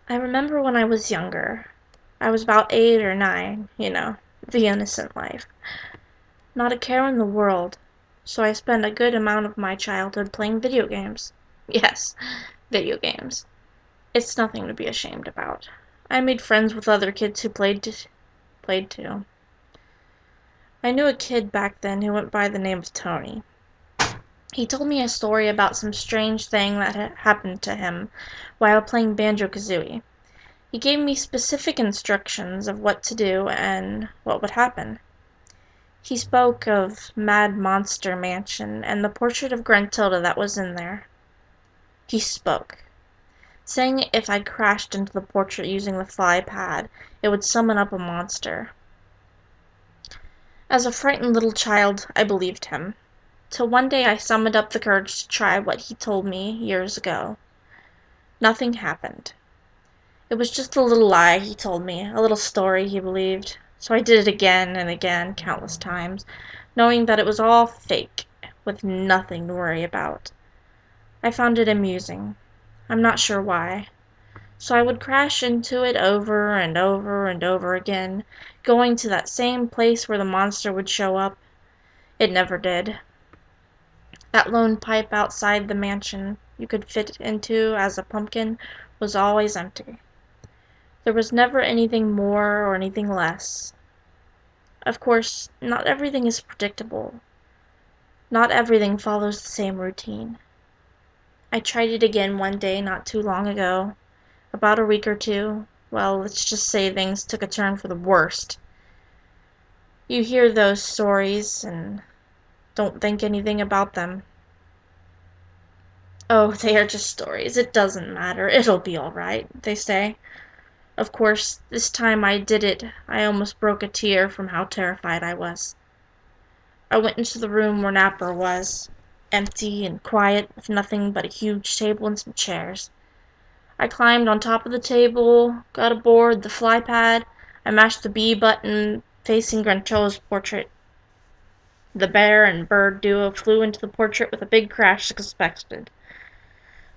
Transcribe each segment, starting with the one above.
I remember when I was younger. I was about 8 or 9, the innocent life. Not a care in the world. So I spent a good amount of my childhood playing video games. Yes, video games. It's nothing to be ashamed about. I made friends with other kids who played too. I knew a kid back then who went by the name of Tony. He told me a story about some strange thing that had happened to him while playing Banjo-Kazooie. He gave me specific instructions of what to do and what would happen. He spoke of Mad Monster Mansion and the portrait of Gruntilda that was in there. He spoke, saying if I crashed into the portrait using the fly pad, it would summon up a monster. As a frightened little child, I believed him, till one day I summoned up the courage to try what he told me years ago. Nothing happened. It was just a little lie he told me, a little story he believed. So I did it again and again, countless times, knowing that it was all fake, with nothing to worry about. I found it amusing. I'm not sure why. So I would crash into it over and over and over again, going to that same place where the monster would show up. It never did. That lone pipe outside the mansion you could fit into as a pumpkin was always empty. There was never anything more or anything less. Of course, not everything is predictable. Not everything follows the same routine. I tried it again one day not too long ago. About a week or two. Well, let's just say things took a turn for the worst. You hear those stories and don't think anything about them. Oh, they are just stories. It doesn't matter. It'll be all right, they say. Of course, this time I did it, I almost broke a tear from how terrified I was. I went into the room where Napper was, empty and quiet, with nothing but a huge table and some chairs. I climbed on top of the table, got aboard the fly pad, I mashed the B button facing Gruntilda's portrait. The bear and bird duo flew into the portrait with a big crash as expected.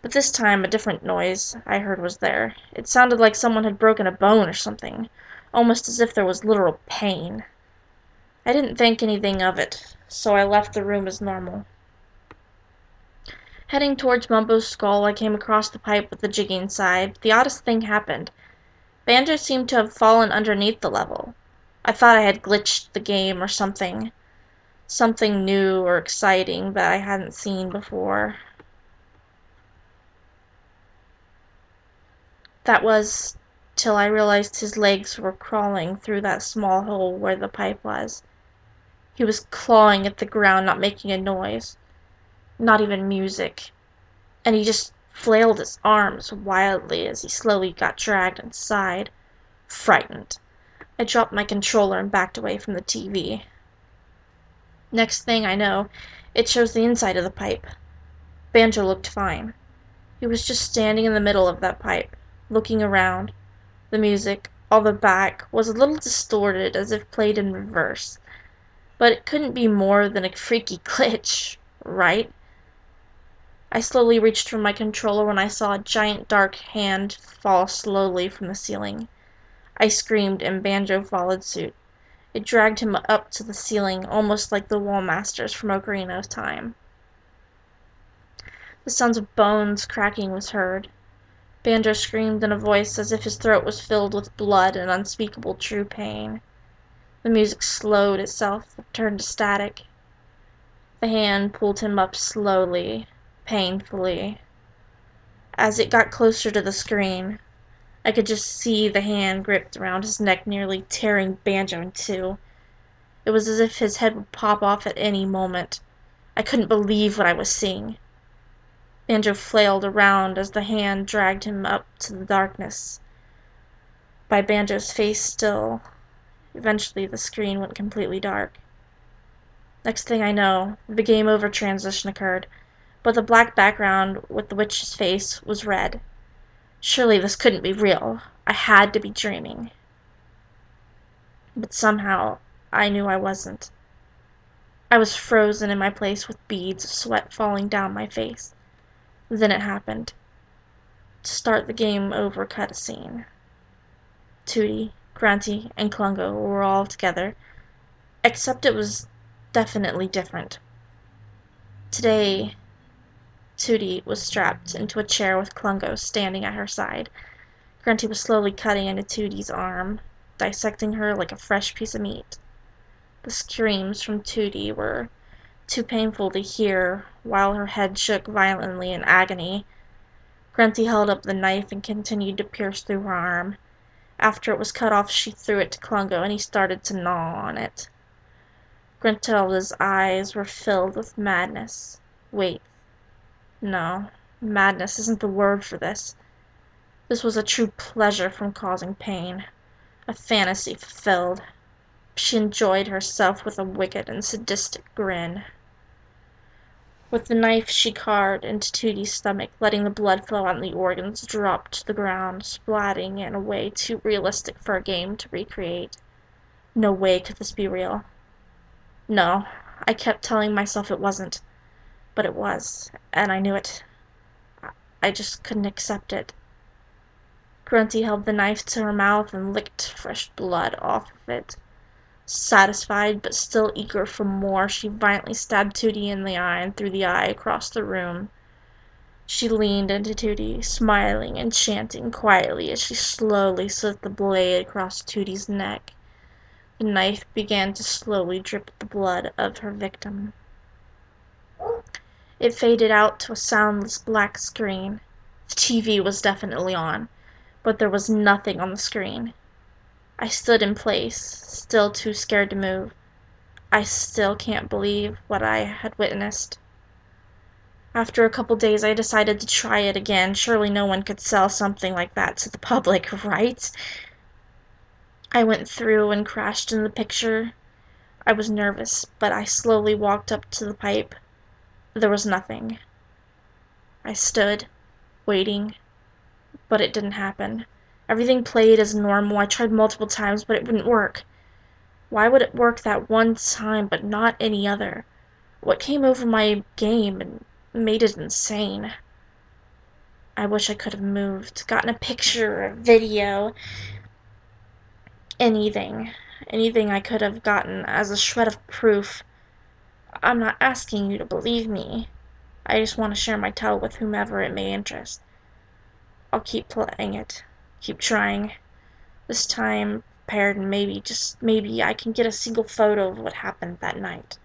But this time a different noise I heard was there. It sounded like someone had broken a bone or something, almost as if there was literal pain. I didn't think anything of it, so I left the room as normal. Heading towards Mumbo's skull, I came across the pipe with the jiggy inside. The oddest thing happened. Banjo seemed to have fallen underneath the level. I thought I had glitched the game or something. Something new or exciting that I hadn't seen before. That was till I realized his legs were crawling through that small hole where the pipe was. He was clawing at the ground, not making a noise. Not even music. And he just flailed his arms wildly as he slowly got dragged inside. Frightened, I dropped my controller and backed away from the TV. Next thing I know, it shows the inside of the pipe. Banjo looked fine. He was just standing in the middle of that pipe, looking around. The music, all the back, was a little distorted as if played in reverse. But it couldn't be more than a freaky glitch, right? I slowly reached for my controller when I saw a giant dark hand fall slowly from the ceiling. I screamed and Banjo followed suit. It dragged him up to the ceiling, almost like the Wallmasters from Ocarina of Time. The sounds of bones cracking was heard. Banjo screamed in a voice as if his throat was filled with blood and unspeakable true pain. The music slowed itself, turned to static. The hand pulled him up slowly, painfully. As it got closer to the screen, I could just see the hand gripped around his neck, nearly tearing Banjo in two. It was as if his head would pop off at any moment. I couldn't believe what I was seeing. Banjo flailed around as the hand dragged him up to the darkness. By Banjo's face still, eventually the screen went completely dark. Next thing I know, the game over transition occurred, but the black background with the witch's face was red. Surely this couldn't be real. I had to be dreaming. But somehow, I knew I wasn't. I was frozen in my place with beads of sweat falling down my face. Then it happened. To start the game over cutscene. Tooty, Grunty, and Klungo were all together, except it was definitely different. Today, Tooty was strapped into a chair with Klungo standing at her side. Grunty was slowly cutting into Tooty's arm, dissecting her like a fresh piece of meat. The screams from Tooty were too painful to hear while her head shook violently in agony. Grunty held up the knife and continued to pierce through her arm. After it was cut off, she threw it to Klungo, and he started to gnaw on it. Gruntilda's eyes were filled with madness. Wait. No. Madness isn't the word for this. This was a true pleasure from causing pain. A fantasy fulfilled. She enjoyed herself with a wicked and sadistic grin. With the knife she carved into Tooty's stomach, letting the blood flow out and the organs drop to the ground, splatting in a way too realistic for a game to recreate. No way could this be real. No, I kept telling myself it wasn't. But it was, and I knew it. I just couldn't accept it. Grunty held the knife to her mouth and licked fresh blood off of it. Satisfied, but still eager for more, she violently stabbed Tooty in the eye and through the eye across the room. She leaned into Tooty, smiling and chanting quietly as she slowly slit the blade across Tooty's neck. The knife began to slowly drip the blood of her victim. It faded out to a soundless black screen. The TV was definitely on, but there was nothing on the screen. I stood in place, still too scared to move. I still can't believe what I had witnessed. After a couple days, I decided to try it again. Surely no one could sell something like that to the public, right? I went through and crashed in the picture. I was nervous, but I slowly walked up to the pipe. There was nothing. I stood, waiting, but it didn't happen. Everything played as normal. I tried multiple times, but it wouldn't work. Why would it work that one time, but not any other? What came over my game and made it insane? I wish I could have moved, gotten a picture, a video, anything. Anything I could have gotten as a shred of proof. I'm not asking you to believe me. I just want to share my tale with whomever it may interest. I'll keep playing it. Keep trying. This time, prepared, and maybe, just maybe, I can get a single photo of what happened that night.